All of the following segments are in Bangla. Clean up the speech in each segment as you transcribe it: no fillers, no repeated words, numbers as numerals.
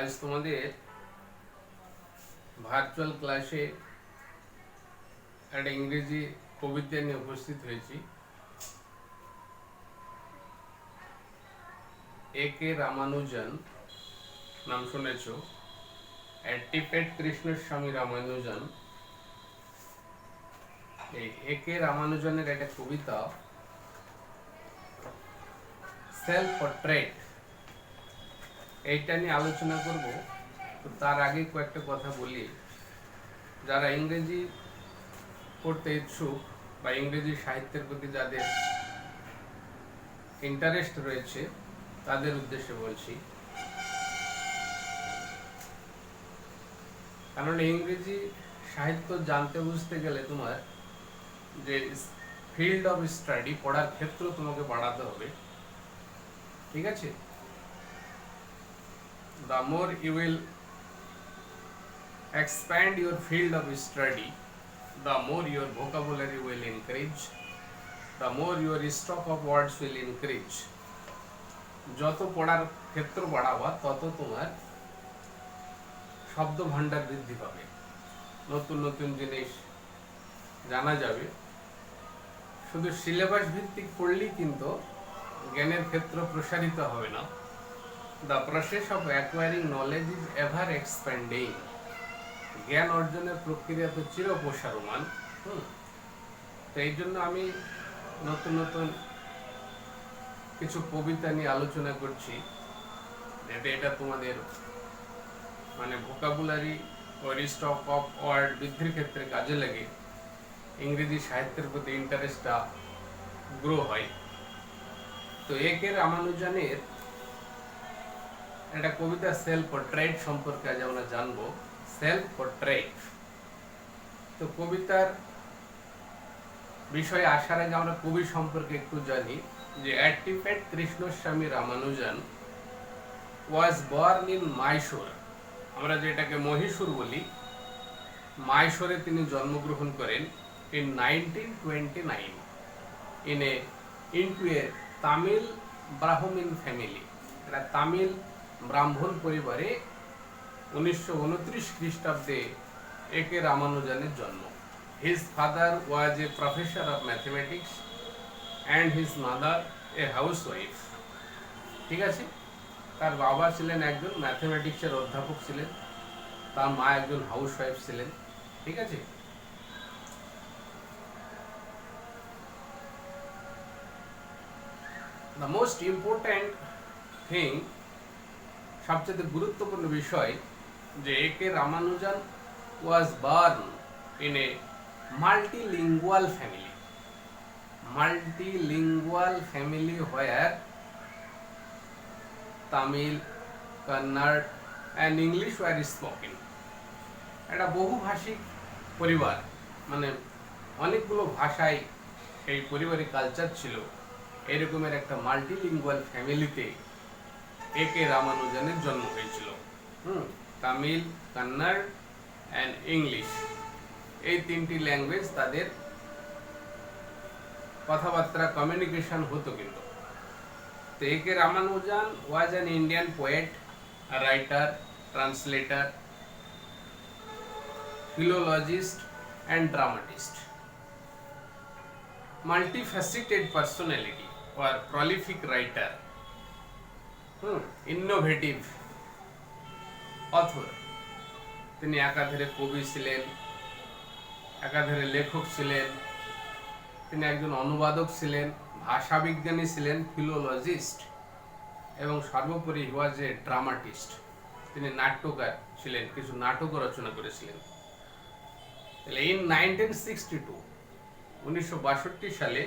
আজ তোমাদের ভার্চুয়াল ক্লাসে একটা ইংরেজি কবিতা নিয়ে উপস্থিত হয়েছি। এ কে রামানুজন নাম শুনেছ? অ্যাডটিপেট কৃষ্ণস্বামী রামানুজন। এই এ কে রামানুজনের একটা কবিতা সেলফ পোর্ট্রেট, এইটা নিয়ে আলোচনা করব। তো তার আগে কয়েকটা কথা বলি। যারা ইংরেজি পড়তে ইচ্ছুক বা ইংরেজি সাহিত্যের প্রতি যাদের ইন্টারেস্ট রয়েছে তাদের উদ্দেশ্যে বলছি। কারণ ইংরেজি সাহিত্য জানতে বুঝতে গেলে তোমার যে ফিল্ড অফ স্টাডি, পড়ার ক্ষেত্র তোমাকে বাড়াতে হবে, ঠিক আছে? The more you will expand your field of study, the more your vocabulary will increase, the more your stock of words will increase. যত পড়ার ক্ষেত্র বাড়াবা তত তোমার শব্দ ভান্ডার বৃদ্ধি পাবে, নতুন নতুন জিনিস জানা যাবে। শুধু সিলেবাস ভিত্তিক পড়লেই কিন্তু জ্ঞানের ক্ষেত্র প্রসারিত হবে না। The process of acquiring knowledge is ever expanding. জ্ঞান অর্জনের প্রক্রিয়া তো চির প্রসারমান। তো এই জন্য আমি নতুন নতুন কিছু কবিতা নিয়ে আলোচনা করছি, যাতে এটা তোমাদের মানে ভোকাবুলারি ও স্টক অফ ওয়ার্ড বৃদ্ধির ক্ষেত্রে কাজে লাগে, ইংরেজি সাহিত্যের প্রতি ইন্টারেস্টটা গ্রো হয়। তো এ কে রামানুজনের একটা কবিতা সেলফ পোর্ট্রেট সম্পর্কে আজ আমরা জানবো। Self portrait. তো কবিতার বিষয়ে আসার আগে আমরা কবি সম্পর্কে একটু জানি যে Attipat Krishnaswami Ramanujan was born in Mysore. আমরা যেটাকে মহীশূর বলি, মাইসোরে তিনি জন্মগ্রহণ করেন ইন 1929 ইনটু এ তামিল ব্রাহ্মণ ফ্যামিলি। এটা তামিল ব্রাহ্মণ পরিবারে 1929 খ্রিস্টাব্দে এ কে রামানুজনের জন্ম। His father was a professor of mathematics and his mother a house wife. ঠিক আছে, তার বাবা ছিলেন একজন ম্যাথমেটিক্সের অধ্যাপক ছিলেন, তার মা একজন হাউস ওয়াইফ ছিলেন। ঠিক আছে, দ্য মোস্ট ইম্পর্ট্যান্ট থিং, সবচেয়ে গুরুত্বপূর্ণ বিষয় যে A K Ramanujan was born in a multilingual family. Multilingual family where Tamil, Kannada and English were spoken. একটা বহুভাষিক পরিবার, মানে অনেকগুলো ভাষায় সেই পরিবারের কালচার ছিল। এরকমের একটা মাল্টিলিঙ্গুয়াল ফ্যামিলিতে এ কে রামানুজনের জন্ম হয়েছিল। তামিল, কন্নড় অ্যান্ড ইংলিশ, এই তিনটি ল্যাঙ্গুয়েজ তাদের কথাবার্তা কমিউনিকেশন হতো। কিন্তু তো A K Ramanujan was an Indian poet, writer, translator, philologist and dramatist. Multifaceted personality or prolific writer, innovative author. তিনি একাধারে কবি ছিলেন, একাধারে লেখক ছিলেন, তিনি একজন অনুবাদক ছিলেন, ভাষাবিজ্ঞানী ছিলেন, ফিলোলজিস্ট, এবং সর্বোপরি হি ওয়াজ এ ড্রামাটিস্ট। তিনি নাট্যকার ছিলেন, কিছু নাটকও রচনা করেছিলেন। In 1962 সালে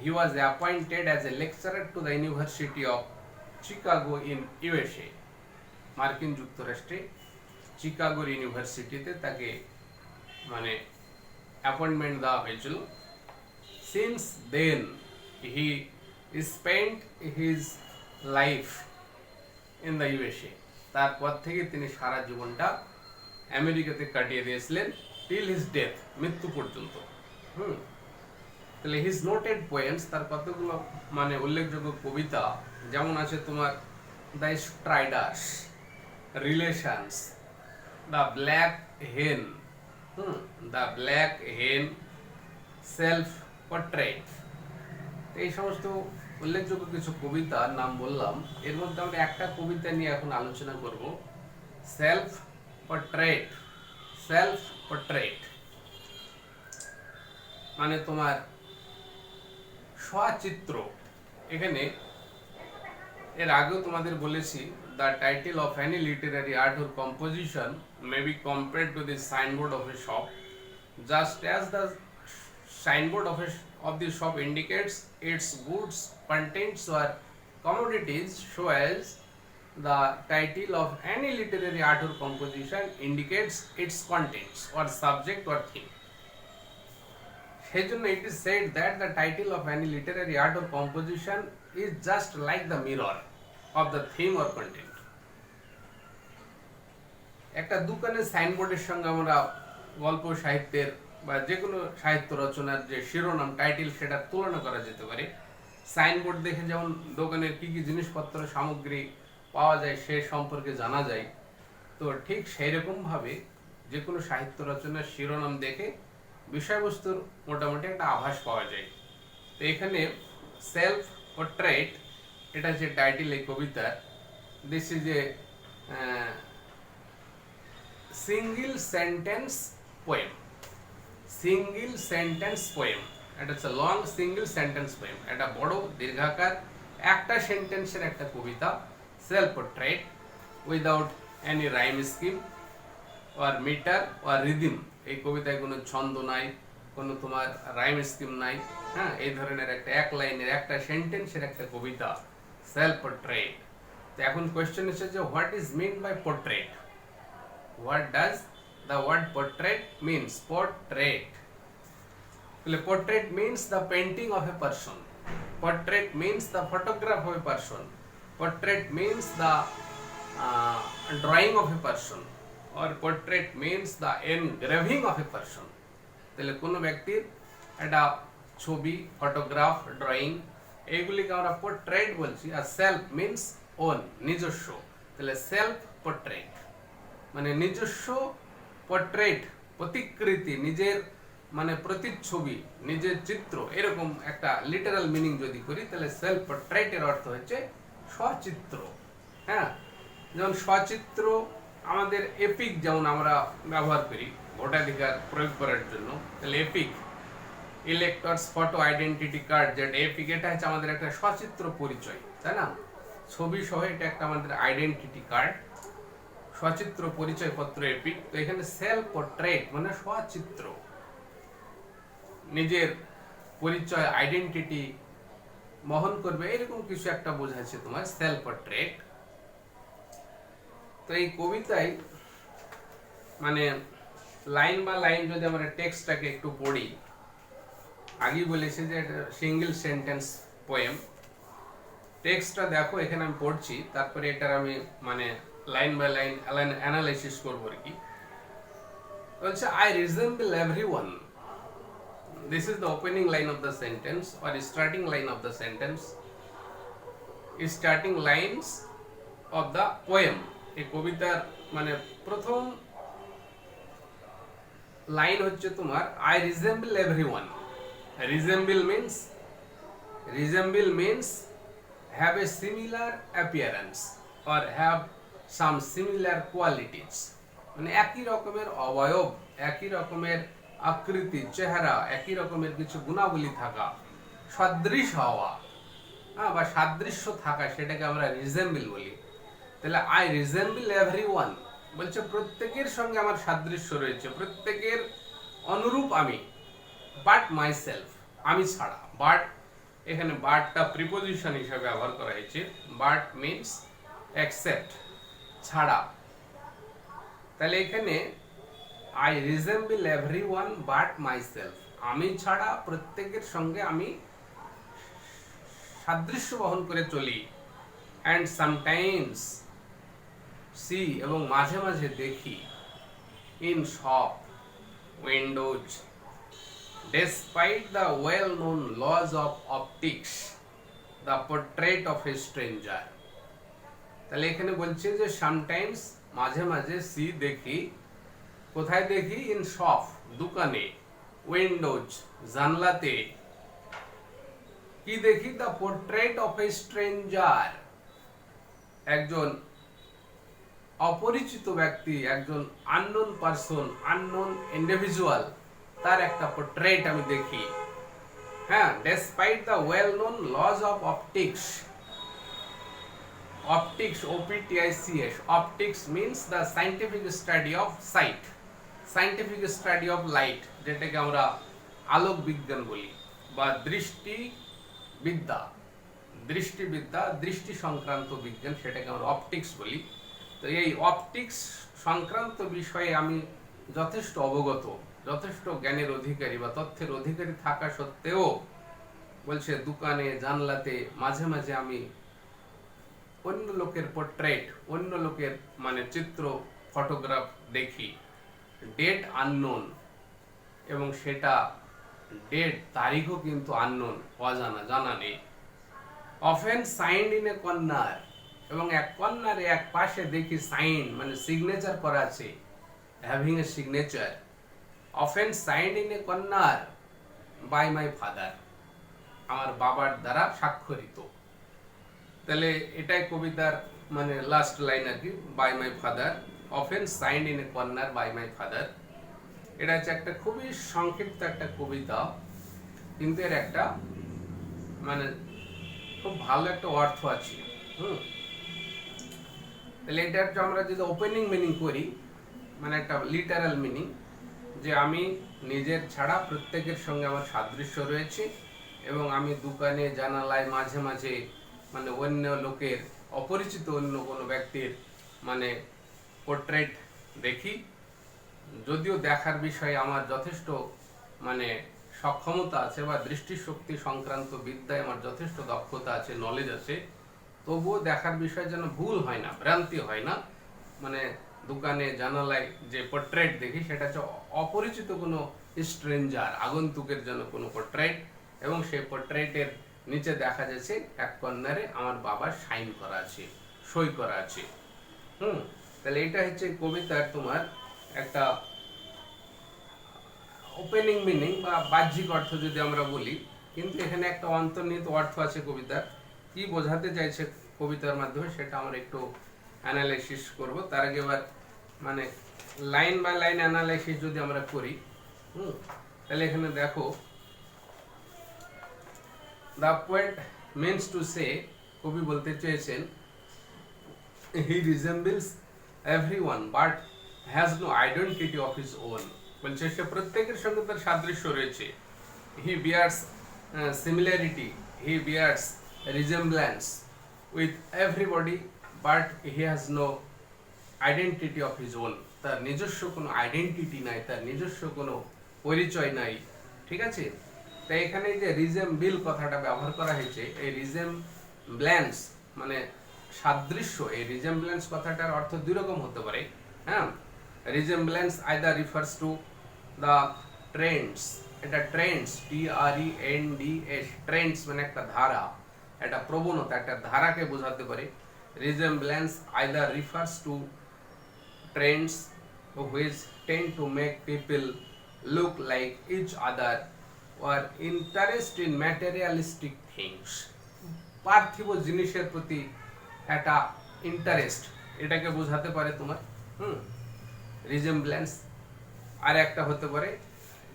he was appointed as a lecturer to the University of Chicago in USA. মার্কিন যুক্তরাষ্ট্রে চিকাগোর ইউনিভার্সিটিতে তাকে মানে অ্যাপয়েন্টমেন্ট দেওয়া হয়েছিল। Since then he spent his life in the USA. তারপর থেকে তিনি সারা জীবনটা আমেরিকাতে কাটিয়ে দিয়েছিলেন, till his death, মৃত্যু পর্যন্ত। তাহলে হিজ নোটেড পোয়েমস, তার কতগুলো মানে উল্লেখযোগ্য কবিতা, যেমন আছে তোমার দ্য স্ট্রাইডার্স, রিলেশনস, দ্য ব্ল্যাক হেন, দ্য ব্ল্যাক হেন, সেলফ পোর্ট্রেট। এই সমস্ত উল্লেখযোগ্য কিছু কবিতার নাম বললাম। এর মধ্যে আমরা একটা কবিতা নিয়ে এখন আলোচনা করব, সেলফ পোর্ট্রেট। সেলফ পোর্ট্রেট মানে তোমার স্বচিত্র। এখানে এর আগেও তোমাদের বলেছি, the title of any Literary art or composition may be compared to the signboard of a shop, just as the signboard of the shop indicates its goods, contents or commodities, so as the title of any literary art or composition indicates its contents or subject or theme. সেজন্য it is said that the title of any literary art or composition is just like the mirror of the theme or content. একটা দোকানের সাইনবোর্ডের সঙ্গে আমরা গল্প সাহিত্যের বা যে কোনো সাহিত্য রচনার যে শিরোনাম টাইটেল সেটা তুলনা করা যেতে পারে। সাইনবোর্ড দেখে যেমন দোকানের কি কি জিনিসপত্র সামগ্রী পাওয়া যায় সে সম্পর্কে জানা যায়, তো ঠিক সেই রকমভাবে যে কোনো সাহিত্য রচনার শিরোনাম দেখে বিষয়বস্তুর মোটামুটি একটা আভাস পাওয়া যায়। তো এখানে সেলফ পোর্ট্রেট, এটা যে টাইটেল এই কবিতার, this is a single sentence poem. Single sentence poem, এটা হচ্ছে লং সিঙ্গেল সেন্টেন্স পোয়েম, এটা বড় দীর্ঘাকার একটা সেন্টেন্সের একটা কবিতা। Self portrait without any rhyme scheme or metre or rhythm. এই কবিতায় কোনো ছন্দ নাই, কোনো তোমার রাইম স্কিম নাই, হ্যাঁ, এই ধরনের একটা এক লাইনের একটা সেন্টেন্সের একটা কবিতা, সেলফ পোর্ট্রেট। তো এখন কোয়েশ্চেন এসেছে যে what is mean by portrait? What does the word portrait means? Portrait, তাহলে portrait means the painting of a person, portrait means the photograph of a person, portrait means the drawing of a person, or portrait means the engraving of a person। তাহলে কোনো ব্যক্তির একটা ছবি, ফটোগ্রাফ, ড্রয়িং, এইগুলিকে আমরা পোর্ট্রেট বলছি। আর সেলফ মিনস ওন, নিজস্ব। তাহলে সেলফ পোর্ট্রেট মানে নিজস্ব পোর্ট্রেট, প্রতিকৃতি, নিজের মানে প্রতিচ্ছবি, নিজের চিত্র, এরকম একটা লিটারাল মিনিং যদি করি তাহলে সেলফ পোর্ট্রেটের অর্থ হচ্ছে স্বচিত্র। হ্যাঁ, যেমন স্বচিত্র আমাদের এপিক যেমন আমরা ব্যবহার করি ভোটাধিকার প্রয়োগ করার জন্য, তাহলে epic, electors photo identity card, যেটা এপিক, এটা হচ্ছে আমাদের একটা সচিত্র পরিচয়, তাই না? ছবি সহ এটা একটা আমাদের আইডেন্টিটি কার্ড, সচিত্র পরিচয় পত্র এপিক। তো এখানে সেলফ পোর্ট্রেট মানে সচিত্র, নিজের পরিচয়, আইডেন্টিটি বহন করবে, এরকম কিছু একটা বোঝাচ্ছে তোমার সেলফ পোর্ট্রেট। তো এই কবিতায় মানে লাইন বা লাইন যদি আমরা টেক্সটটাকে একটু পড়ি, আগেই বলেছি যে এটা সিঙ্গেল সেন্টেন্স পোয়েম। টেক্সটটা দেখো, এখানে আমি পড়ছি, তারপরে এটার আমি মানে লাইন বাই লাইন অ্যানালাইসিস করবো আর কি। বলছে I resemble everyone, this is the opening line of the sentence or starting line of the sentence, starting lines of the poem. এই কবিতার মানে প্রথম লাইন হচ্ছে তোমার I resemble everyone. Resemble means have a similar appearance or have some similar qualities, মানে একই রকমের অবয়ব, একই রকমের আকৃতি, চেহারা, একই রকমের কিছু গুণাবলী থাকা, সদৃশ হওয়া, হ্যাঁ, বা সাদৃশ্য থাকা, সেটাকে আমরা রিজেম্বল বলি। তাহলে আই রিজেম্বল এভরিওয়ান বলছে প্রত্যেকের সঙ্গে আমার সাদৃশ্য রয়েছে, প্রত্যেকের অনুরূপ আমি, বাট মাই সেলফ, আমি ছাড়া। বাট, এখানে বাটটা প্রিপোজিশন হিসেবে ব্যবহার করা হয়েছে। বাট মিনস এক্সেপ্ট, ছাড়া। তাহলে এখানে I resemble everyone but my self, আমি ছাড়া প্রত্যেকের সঙ্গে আমি সাদৃশ্য বহন করে চলি। অ্যান্ড সামটাইমস সি, এবং মাঝে মাঝে দেখি, in shop Windows, despite the well-known laws of optics, the portrait of a stranger। তাহলে এখানে বলছে যে সামটাইমস মাঝে মাঝে সি দেখি, কোথায় দেখি? ইন শপ, দোকানে, উইন্ডোজ, জানলাতে। কি দেখি? The portrait of a stranger, একজন অপরিচিত ব্যক্তি, একজন আননোন পারসন, আননোন ইন্ডিভিজুয়াল, তার একটা পোর্ট্রেট আমি দেখি। হ্যাঁ, despite the well known laws of optics. Optics, OPTICS. Optics means the scientific study of sight, scientific study of light, যেটাকে আমরা আলোক বিজ্ঞান বলি, বা দৃষ্টিবিদ্যা, দৃষ্টি সংক্রান্ত বিজ্ঞান, সেটাকে আমরা অপটিক্স বলি। তো এই অপটিক্স সংক্রান্ত বিষয়ে আমি যথেষ্ট অবগত, যথেষ্ট জ্ঞানের অধিকারী বা তথ্যের অধিকারী থাকা সত্ত্বেও বলছে দোকানে, জানলাতে মাঝে মাঝে আমি অন্য লোকের পোর্ট্রেট, অন্য লোকের মানে চিত্র, ফটোগ্রাফ দেখি, ডেট আননোন, এবং সেটা ডেট, তারিখও কিন্তু আননোন, অজানা, জানা নেই। Often signed in a corner, এবং এক কর্নারে এক পাশে দেখি সাইন মানে সিগনেচার করা আছে, having a signature. Often signed in a corner by my father, আমার বাবার দ্বারা স্বাক্ষরিত। তাহলে এটাই কবিতার মানে লাস্ট লাইন আর কি, by my father, often signed in a corner by my father. এটা হচ্ছে একটা খুবই সংক্ষিপ্ত একটা কবিতা, কিন্তু এর একটা মানে খুব ভালো একটা অর্থ আছে। তাহলে এটা আমরা যদি ওপেনিং মিনিং করি, মানে একটা লিটারাল মিনিং, যে আমি নিজের ছাড়া প্রত্যেকের সঙ্গে আমার সাদৃশ্য রয়েছে, এবং আমি দোকানে, জানালায় মাঝে মাঝে মানে অন্য লোকের, অপরিচিত অন্য কোনো ব্যক্তির মানে পোর্ট্রেট দেখি। যদিও দেখার বিষয়ে আমার যথেষ্ট মানে সক্ষমতা আছে, বা দৃষ্টিশক্তি সংক্রান্ত বিদ্যায় আমার যথেষ্ট দক্ষতা আছে, নলেজ আছে, তবুও দেখার বিষয়ে যেন ভুল হয় না, ভ্রান্তি হয় না। মানে দোকানে, জানালায় যে পোর্ট্রেট দেখি, সেটা হচ্ছে অপরিচিত কোনো স্ট্রেঞ্জার, আগন্তুকের জন্য কোনো পোর্ট্রেট, এবং সেই পোর্ট্রেটের নিচে দেখা যাচ্ছে এক কর্নারে আমার বাবার সাইন করা আছে, সই করা আছে। তাহলে এটা হচ্ছে কবিতার তোমার একটা ওপেনিং মিনিং বা বাহ্যিক অর্থ যদি আমরা বলি, কিন্তু এখানে একটা অন্তর্নিহিত অর্থ আছে কবিতার। কি বোঝাতে চাইছে কবিতার মাধ্যমে সেটা আমরা একটু অ্যানালাইসিস করব। তার আগে এবার মানে লাইন বাই লাইন অ্যানালাইসিস যদি আমরা করি, তাহলে এখানে দেখো, the poet means to say, কবি বলতে চেয়েছেন, he resembles everyone but has no identity of his own. বলছে সে প্রত্যেকের সঙ্গে তার সাদৃশ্য রয়েছে। He bears similarity, he bears resemblance with everybody, but he has no identity of his own. তার নিজস্ব কোনো আইডেন্টিটি নাই, তার নিজস্ব কোনো পরিচয় নাই। ঠিক আছে? তাই এখানে যে রিজেম্বল কথাটা ব্যবহার করা হয়েছে, এই রিজেম্বলেন্স মানে সাদৃশ্য, এই রিজেম্বলেন্স কথাটার অর্থ দুই রকম হতে পারে। হ্যাঁ, resemblance either refers to the trends, এটা ট্রেন্ডস, TRENDS, ট্রেন্ডস মানে একটা ধারা, একটা প্রবণতা, একটা ধারাকে বোঝাতে পারে। Resemblance either refers to trends which tend to make people look like each other or interest in materialistic things, পার্থিব জিনিসের প্রতি একটা ইন্টারেস্ট, এটাকে বোঝাতে পারে তোমার রিজেম্বলেন্স। আর একটা হতে পারে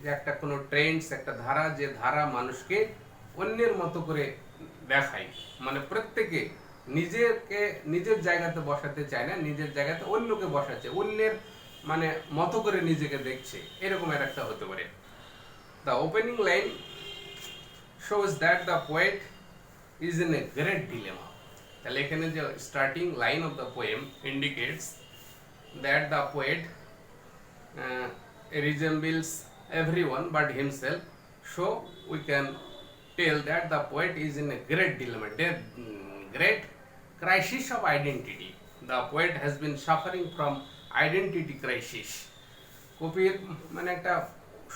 যে একটা কোনো ট্রেন্ডস, একটা ধারা, যে ধারা মানুষকে অন্যের মতো করে দেখায়, মানে প্রত্যেকে নিজেকে নিজের জায়গাতে বসাতে চায় না, নিজের জায়গাতে অন্যকে বসাচ্ছে, অন্যের মানে মতো করে নিজেকে দেখছে, এরকম একটা হতে পারে। The opening line shows that the poet is in a great dilemma. তাহলে এখানে যে starting line of the poem indicates that the poet resembles everyone but himself, so we can tell that the poet is in a great dilemma, great crisis of identity. The poet has been suffering from identity crisis. কবির মানে একটা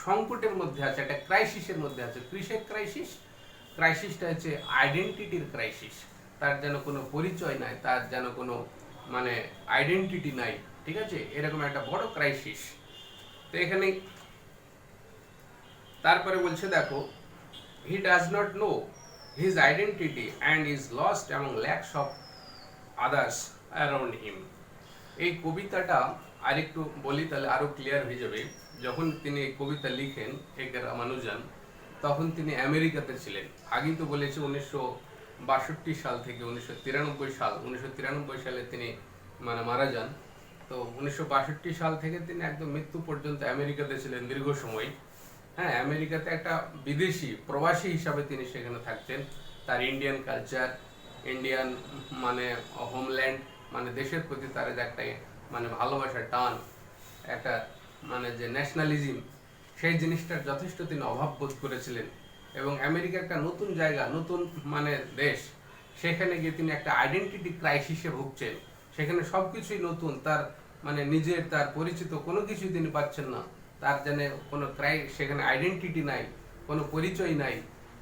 সংকটের মধ্যে আছে, একটা ক্রাইসিসের মধ্যে আছে। কিসের ক্রাইসিস? ক্রাইসিসটা হচ্ছে আইডেন্টিটির ক্রাইসিস। তার যেন কোনো পরিচয় নাই, তার যেন কোনো মানে আইডেন্টিটি নাই, ঠিক আছে, এরকম একটা বড় ক্রাইসিস। তো এখানে তারপরে বলছে দেখো, হি does not know his identity and is lost among lakhs of others around হিম। এই কবিতাটা আরেকটু বলি তাহলে আরো ক্লিয়ার হয়ে যাবে। যখন তিনি এই কবিতা লিখেন একে রামানুজান, তখন তিনি আমেরিকাতে ছিলেন। আগেই তো বলেছে 1962 সাল থেকে 1993 সাল, 1993 সালে তিনি মানে মারা যান। তো 1962 সাল থেকে তিনি একদম মৃত্যু পর্যন্ত আমেরিকাতে ছিলেন দীর্ঘ সময়। হ্যাঁ, আমেরিকাতে একটা বিদেশি প্রবাসী হিসাবে তিনি সেখানে থাকতেন। তার ইন্ডিয়ান কালচার, ইন্ডিয়ান মানে হোমল্যান্ড, মানে দেশের প্রতি তার একটা মানে ভালোবাসার টান, একটা মানে যে ন্যাশনালিজম, সেই জিনিসটার যথেষ্ট তিনি অভাব বোধ করেছিলেন। এবং আমেরিকা একটা নতুন জায়গা, নতুন মানে দেশ, সেখানে গিয়ে তিনি একটা আইডেন্টিটি ক্রাইসিসে ভুগছেন। সেখানে সব কিছুই নতুন, তার মানে নিজের তার পরিচিত কোনো কিছুই তিনি পাচ্ছেন না। তার যেন কোনো সেখানে আইডেন্টিটি নাই, কোনো পরিচয় নাই।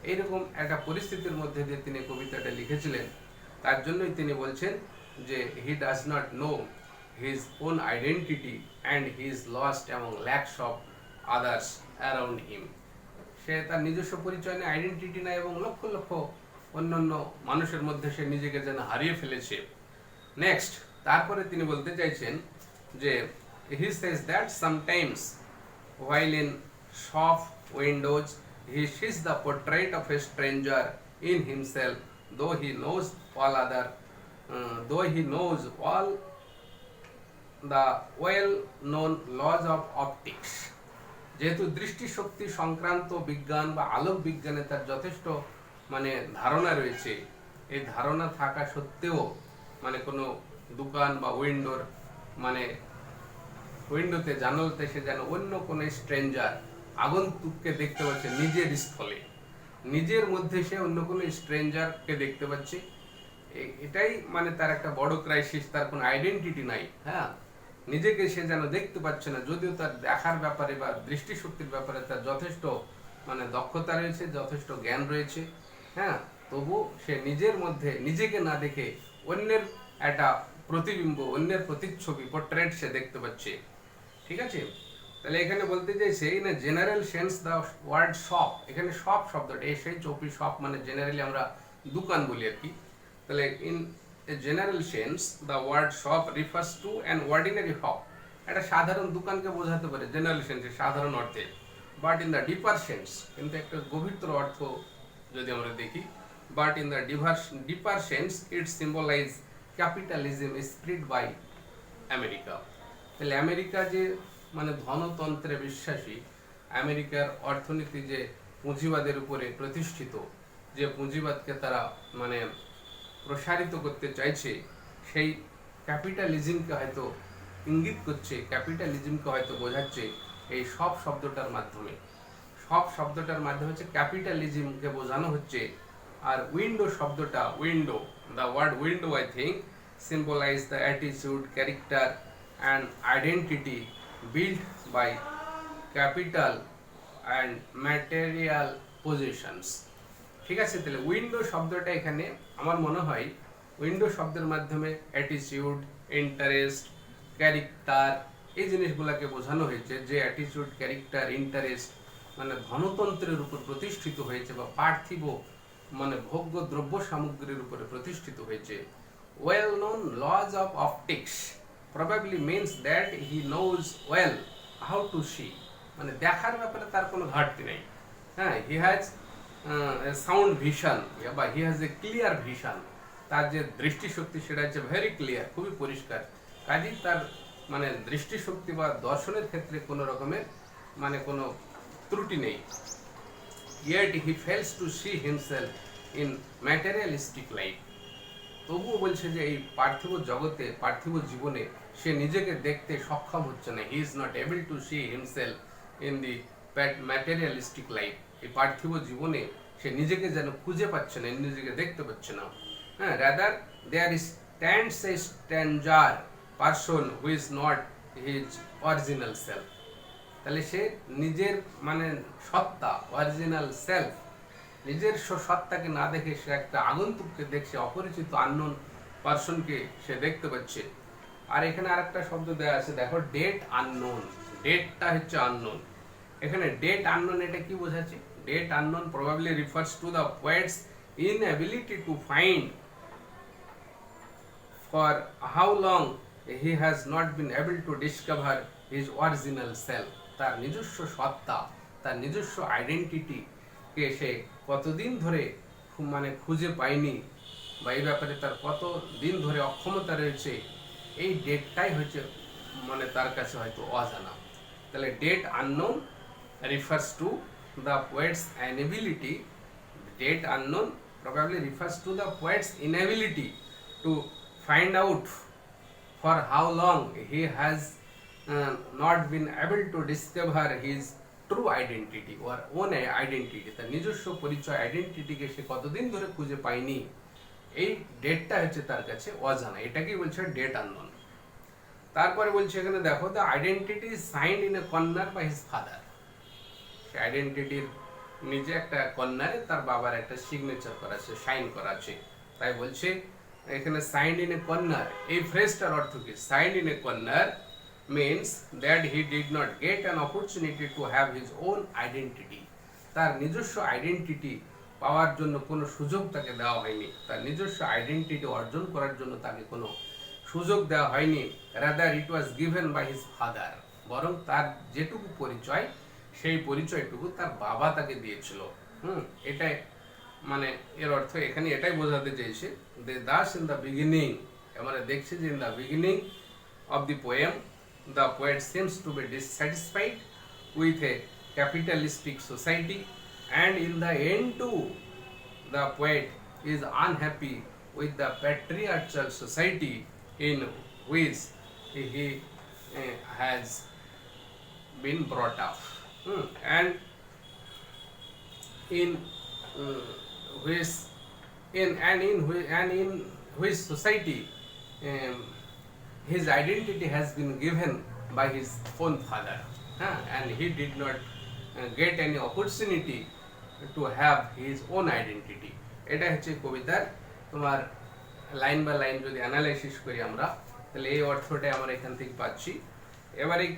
এইরকম একটা পরিস্থিতির মধ্যে দিয়ে তিনি কবিতাটা লিখেছিলেন। তার জন্যই তিনি বলছেন যে he does not know his own identity and he is lost among lakhs of others around him. সে তার নিজস্ব পরিচয় নেই, আইডেন্টিটি নাই, এবং লক্ষ লক্ষ অন্যান্য মানুষের মধ্যে সে নিজেকে যেন হারিয়ে ফেলেছে। নেক্সট, তারপরে তিনি বলতে চাইছেন যে he says that sometimes while in shop windows he sees the portrait of a stranger in himself, though he knows all the well known laws of optics. যেহেতু দৃষ্টিশক্তি সংক্রান্ত বিজ্ঞান বা আলোক বিজ্ঞানে তার যথেষ্ট মানে ধারণা রয়েছে, এই ধারণা থাকা সত্ত্বেও মানে কোনো দোকান বা মানে উইন্ডোতে, জানালাতে সে যেন অন্য কোনো স্ট্রেঞ্জার, আগন্তুককে দেখতে পাচ্ছে নিজের স্থলে, নিজের মধ্যে সে অন্য কোনো স্ট্রেঞ্জারকে দেখতে পাচ্ছে। এটাই মানে তার একটা বড় ক্রাইসিস, তার কোনো আইডেন্টিটি নাই। হ্যাঁ, নিজেকে সে যেন দেখতে পাচ্ছে না, যদিও তার দেখার ব্যাপারে বা দৃষ্টিশক্তির ব্যাপারে তার যথেষ্ট মানে দক্ষতা রয়েছে, যথেষ্ট জ্ঞান রয়েছে। হ্যাঁ, তবু সে নিজের মধ্যে নিজেকে না দেখে অন্যের একটা প্রতিবিম্ব, অন্যের প্রতিচ্ছবি, পোর্ট্রেট সে দেখতে পাচ্ছে। ঠিক আছে, তাহলে এখানে বলতে চাইছে in a general sense the word shop, এখানে শপ শব্দটা সেই চৌপি শপ মানে জেনারেলি আমরা দোকান বলি আর কি। তাহলে in a general sense the word shop refers to an ordinary shop, একটা সাধারণ দোকানকে বোঝাতে পারে জেনারেল সেন্সে, সাধারণ অর্থে। But in the deeper sense, কিন্তু একটা গভীরতর অর্থ যদি আমরা দেখি, but in the deeper sense it symbolize capitalism spread by America. তাহলে আমেরিকা যে মানে ধনতন্ত্রে বিশ্বাসী, আমেরিকার অর্থনীতি যে পুঁজিবাদের উপরে প্রতিষ্ঠিত, যে পুঁজিবাদকে তারা মানে প্রসারিত করতে চাইছে, সেই ক্যাপিটালিজমকে হয়তো ইঙ্গিত করছে, ক্যাপিটালিজমকে হয়তো বোঝাচ্ছে এই সব শব্দটার মাধ্যমে। সব শব্দটার মাধ্যমে হচ্ছে ক্যাপিটালিজমকে বোঝানো হচ্ছে। আর উইন্ডো শব্দটা, window, the word window I think symbolize the attitude, character and identity built by capital and material possessions. ঠিক আছে, তাহলে উইন্ডো শব্দটা এখানে আমার মনে হয় উইন্ডো শব্দের মাধ্যমে অ্যাটিটিউড, ইন্টারেস্ট, ক্যারেক্টার, এই জিনিসগুলোকে বোঝানো হয়েছে। যে অ্যাটিটিউড, ক্যারেক্টার, ইন্টারেস্ট মানে ধনতন্ত্রের উপর প্রতিষ্ঠিত হয়েছে বা পার্থিব মানে ভোগ্য দ্রব্য সামগ্রীর উপরে প্রতিষ্ঠিত হয়েছে। Well known laws of optics probably means that he knows well how to see, মানে দেখার ব্যাপারে তার কোনো ঘাটতি নেই। হ্যাঁ, হি হ্যাজ সাউন্ড ভিশন বা he has a clear vision, তার যে দৃষ্টিশক্তি সেটা হচ্ছে ভেরি ক্লিয়ার, খুবই পরিষ্কার। কাজেই তার মানে দৃষ্টিশক্তি বা দর্শনের ক্ষেত্রে কোনো রকমের মানে কোনো ত্রুটি নেই। Yet he fails to see himself in materialistic life. তবুও বলছে যে এই পার্থিব জগতে, পার্থিব জীবনে সে নিজেকে দেখতে সক্ষম হচ্ছে না। He is not able to see himself in the materialistic life. এই পার্থিব জীবনে সে নিজেকে যেন খুঁজে পাচ্ছে না, নিজেকে দেখতে পাচ্ছে না। হ্যাঁ, rather there stands a stranger person who is not his original self. তাহলে সে নিজের মানে সত্তা, অরিজিনাল সেলফ, নিজের সত্তাকে না দেখে সে একটা আগন্তুককে দেখছে, অপরিচিত আননোন পার্সনকে সে দেখতে পাচ্ছে। আর এখানে আরেকটা শব্দ দেওয়া আছে দেখো, ডেট আননোন। ডেটটা হচ্ছে আননোন। এখানে ডেট আননোন এটা কি বোঝাচ্ছে? Date unknown probably refers to the poet's inability to find for how long he has not been able to discover his original self. তার নিজস্ব সত্তা, তার নিজস্ব আইডেন্টিটি কে সে কতদিন ধরে মানে খুঁজে পায়নি, বা এই ব্যাপারে তার কত দিন ধরে অক্ষমতা রয়েছে, এই ডেটটাই হচ্ছে মানে তার কাছে হয়তো অজানা। তাহলে date unknown refers to the poet's inability, date unknown probably refers to the poet's inability to find out for how long he has not been able to discover his true identity or own identity, তার নিজস্ব পরিচয় আইডেন্টিটিকে সে কতদিন ধরে খুঁজে পায়নি, এই ডেটটা হচ্ছে তার কাছে অজানা। এটাকেই বলছে ডেট আননোন। তারপরে বলছে এখানে দেখো, the identity signed in a corner by his father. সে আইডেন্টিটির নিজে একটা কর্নারে তার বাবার একটা সিগনেচার করা আছে, সাইন করা আছে। তাই বলছে এখানে সাইন্ড ইন এ কর্নার, এই ফ্রেজটার অর্থ কি? Signed in a corner means that he did not get an opportunity to have his own identity. তার নিজস্ব আইডেন্টিটি পাওয়ার জন্য কোনো সুযোগ তাকে দেওয়া হয়নি, তার নিজস্ব আইডেন্টিটি অর্জন করার জন্য তাকে কোনো সুযোগ দেওয়া হয়নি। Rather it was given by his father, বরং তার যেটুকু পরিচয় সেই পরিচয়টুকু তার বাবা তাকে দিয়েছিল। এটাই মানে এর অর্থ এখানে এটাই বোঝাতে চেয়েছে। দাস ইন দ্য বিগিনিং, আমরা দেখছি যে in the beginning of the poem the poet seems to be dissatisfied with a capitalistic society, and in the end too the poet is unhappy with the patriarchal society in which he has been brought up, and in which society his identity has been given by his own father, and he did not get any opportunity to have his own identity. এটা হচ্ছে কবিতার তোমার লাইন বাই লাইন যদি অ্যানালাইসিস করি আমরা, তাহলে এই অর্থটাই আমরা এখান থেকে পাচ্ছি। এবার এই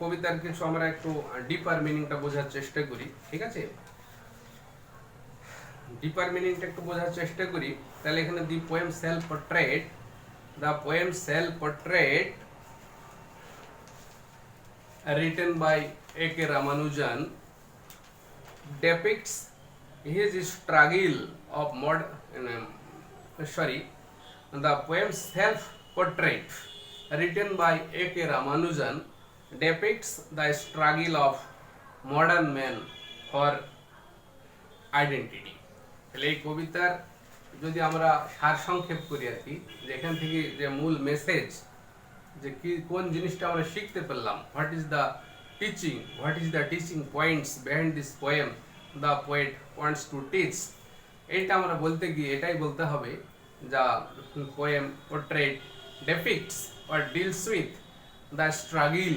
কবিতার কিছু আমরা একটু ডিপার মিনিংটা বোঝার চেষ্টা করি, ঠিক আছে? ডিপার মিনিংটা একটু বোঝার চেষ্টা করি। তাহলে এখানে the poem self portrait, the poem Self-Portrait, written by A.K. Ramanujan, depicts his struggle of the poem Self-Portrait, written by A.K. Ramanujan, depicts the struggle of modern man for identity. এই কবিতার যদি আমরা সারসংক্ষেপ করি আর কি, যেখান থেকে যে মূল মেসেজ, যে কি কোন জিনিসটা আমরা শিখতে পেলাম, what is the teaching points behind this poem the poet wants to teach, এটা আমরা বলতে গিয়ে এটাই বলতে হবে, যা poem portrait ডেপিক্টস or deals with the struggle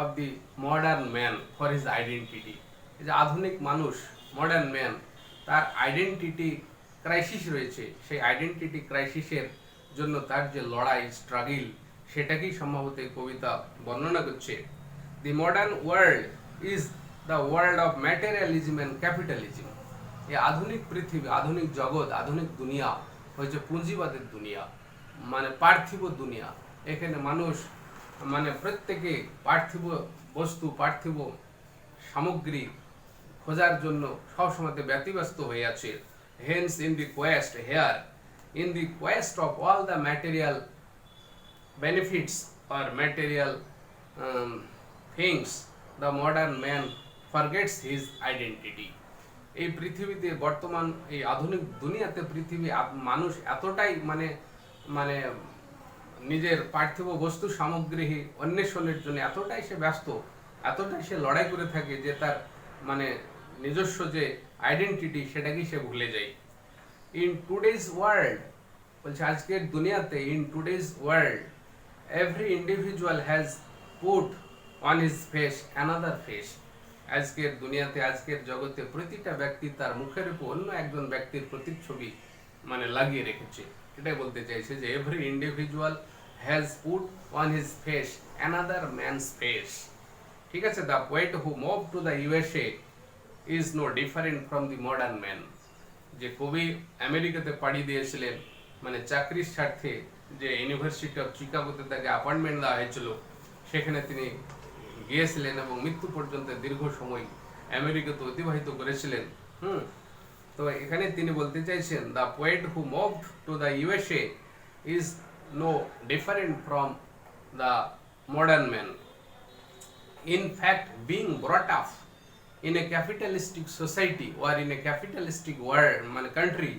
of the modern man for his identity. এই যে আধুনিক মানুষ, মডার্ন ম্যান, তার আইডেন্টিটি ক্রাইসিস রয়েছে, সেই আইডেন্টিটি ক্রাইসিসের জন্য তার যে লড়াই, স্ট্রাগল, সেটাকেই সম্ভবত এই কবিতা বর্ণনা করছে। দি modern world is the world of materialism and capitalism. এই আধুনিক পৃথিবী, আধুনিক জগৎ, আধুনিক দুনিয়া হচ্ছে পুঁজিবাদের দুনিয়া, মানে পার্থিব দুনিয়া। এখানে মানুষ মানে প্রত্যেকে পার্থিব বস্তু, পার্থিব সামগ্রী খোঁজার জন্য সবসময় ব্যতিব্যস্ত হয়ে আছে। Hence, in the quest of all the material benefits or material things, the modern man forgets his identity. এই পৃথিবীতে বর্তমান এই আধুনিক দুনিয়াতে পৃথিবী মানুষ এতটাই মানে নিজের পার্থিব বস্তু সামগ্রী অন্বেষণের জন্য এতটাই সে ব্যস্ত, এতটাই সে লড়াই করে থাকে যে তার মানে নিজস্ব যে আইডেন্টিটি সেটাকেই সে ভুলে যায়। ইন টুডেজ ওয়ার্ল্ড, বলছে আজকের দুনিয়াতে, in today's world every individual has put on his face another face. আজকের দুনিয়াতে, আজকের জগতে প্রতিটা ব্যক্তি তার মুখের উপর অন্য একজন ব্যক্তির প্রতিচ্ছবি মানে লাগিয়ে রেখেছে। এটাই বলতে চাইছে যে every individual has put on his face another man's face. ঠিক আছে, the poet who moved to the USA is no different from the modern man. যে কবি আমেরিকাতে পাড়ি দিয়েছিলেন মানে চাকরির স্বার্থে, যে ইউনিভার্সিটি অফ চিকাগোতে তাকে অ্যাপয়েন্টমেন্ট দেওয়া হয়েছিল, সেখানে তিনি গিয়েছিলেন এবং মৃত্যু পর্যন্ত দীর্ঘ সময় আমেরিকাতে অতিবাহিত করেছিলেন। তো এখানে তিনি বলতে চাইছেন, the poet who moved to the USA is no different from the modern man. In fact, being brought up in a capitalistic society or in a capitalistic world, country,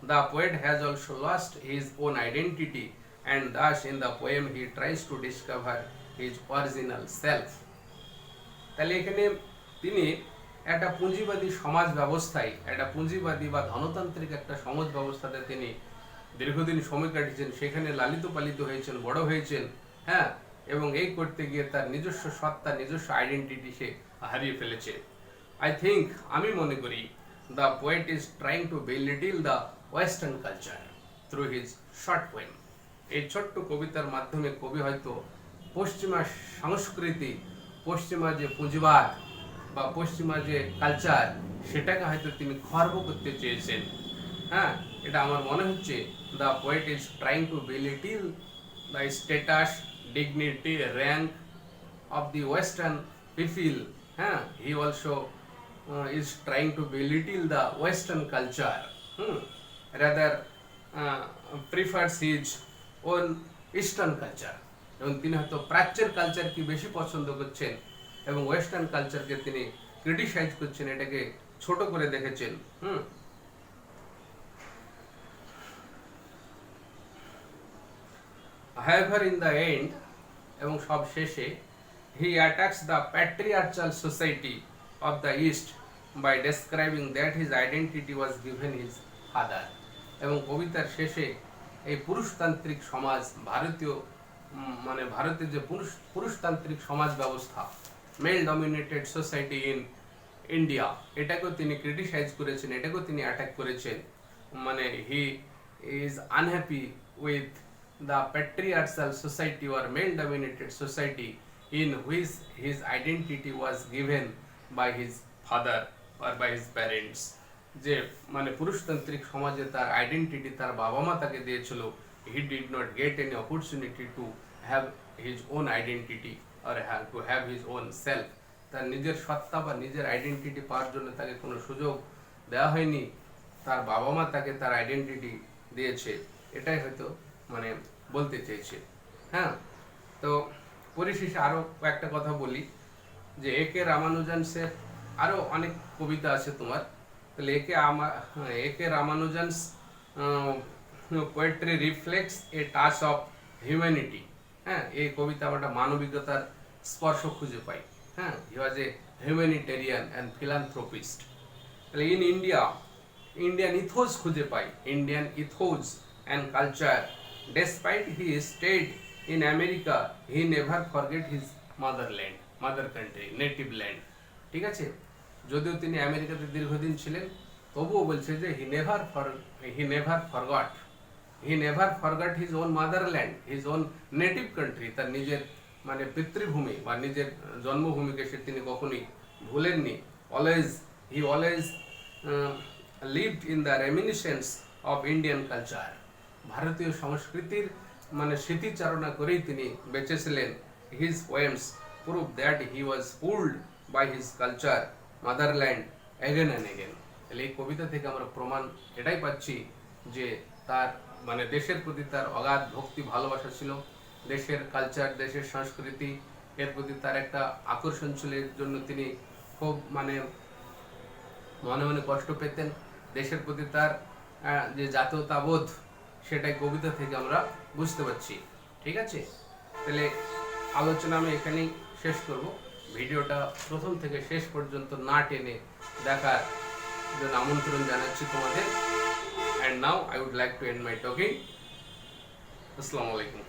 the poet has also lost his own identity, and thus in the poem he tries to discover his original self. তাহলে এখানে তিনি একটা পুঁজিবাদী সমাজ ব্যবস্থায়, একটা পুঁজিবাদী বা ধনতান্ত্রিক একটা সমাজ ব্যবস্থাতে তিনি দীর্ঘদিন সময় কাটিয়েছেন, সেখানে লালিত পালিত হয়েছেন, বড় হয়েছেন, হ্যাঁ, এবং এই করতে গিয়ে তার নিজস্ব সত্তা, নিজস্ব আইডেন্টিটি সে হারিয়ে ফেলেছে। আই থিঙ্ক, আমি মনে করি, the poet is trying to belittle the western culture through his short poem. এই ছোট্ট কবিতার মাধ্যমে কবি হয়তো পশ্চিমা সংস্কৃতি, পশ্চিমা যে পুঁজিবাদ বা পশ্চিমা যে কালচার, সেটাকে হয়তো তিনি খর্ব করতে চেয়েছেন। হ্যাঁ, এটা আমার মনে হচ্ছে the poet is trying to belittle the status, dignity, rank of the western people. He also is trying to belittle the western culture, rather prefers his own eastern culture, এবং তিনি হয়তো প্রাচ্যের কালচারকে বেশি পছন্দ করছেন এবং ওয়েস্টার্ন কালচারকে তিনি ক্রিটিসাইজ করছেন, এটাকে ছোট করে দেখেছেন। However, in the end, এবং সব শেষে, he attacks the patriarchal society of the East by describing that his identity was given his father. এবং কবিতার শেষে এই পুরুষতান্ত্রিক সমাজ, ভারতীয় ভারতের যে পুরুষতান্ত্রিক সমাজ ব্যবস্থা, male dominated society in India, এটাকেও তিনি ক্রিটিসাইজ করেছেন, এটাকেও তিনি অ্যাটাক করেছেন। He is unhappy with the patriarchal society or male dominated society in which his identity was given by his father or by his parents. যে পুরুষতান্ত্রিক সমাজে তার আইডেন্টিটি তার বাবা মা তাকে দিয়েছিল, he did not get any opportunity to have his own identity or to have his own self. তার নিজের সত্তা বা নিজের আইডেন্টিটি পাওয়ার জন্য তাকে কোনো সুযোগ দেওয়া হয়নি, তার বাবা মা তাকে তার আইডেন্টিটি দিয়েছে, এটাই হয়তো বলতে চেয়েছে। হ্যাঁ, তো পরিশেষে আরো কয়েকটা কথা বলি, যে একে রামানুজনসের আরো অনেক কবিতা আছে তোমার, তাহলে একে Ramanujan's poetry reflects a touch of humanity. হ্যাঁ, এই কবিতা আমরা মানবিকতার স্পর্শ খুঁজে পাই। হ্যাঁ, হি ওয়াজ এ হিউম্যানিটেরিয়ান অ্যান্ড ফিলান্থ্রোপিস্ট। তাহলে ইন ইন্ডিয়ান ইথোস খুঁজে পাই, Indian ethos and culture. Despite he stayed in America, he never forget his motherland, mother country, native land. ঠিক আছে, যদিও তিনি আমেরিকাতে দীর্ঘদিন ছিলেন, তবুও বলছে যে he never forgot his own motherland, his own native country, তার নিজের পিতৃভূমি বা নিজের জন্মভূমিকে সে তিনি কখনোই ভুলেননি। He always lived in the reminiscence of Indian culture. ভারতীয় সংস্কৃতির স্মৃতিচারণা করেই তিনি বেঁচেছিলেন। His poems prove that he was pulled by his culture, motherland again and again. তাহলে এই কবিতা থেকে আমরা প্রমাণ এটাই পাচ্ছি যে তার দেশের প্রতি তার অগাধ ভক্তি, ভালোবাসা ছিল, দেশের কালচার, দেশের সংস্কৃতি এর প্রতি তার একটা আকর্ষণ ছিল, এর জন্য তিনি খুব মনে মনে কষ্ট পেতেন। দেশের প্রতি তার যে জাতীয়তাবোধ, সেটাই কবিতা থেকে আমরা বুঝতে পারছি। ঠিক আছে, তাহলে আলোচনা আমি এখানেই শেষ করব। ভিডিওটা প্রথম থেকে শেষ পর্যন্ত না টেনে দেখার জন্য আমন্ত্রণ জানাচ্ছি তোমাদের। And now I would like to end my talking. আসসালামু আলাইকুম।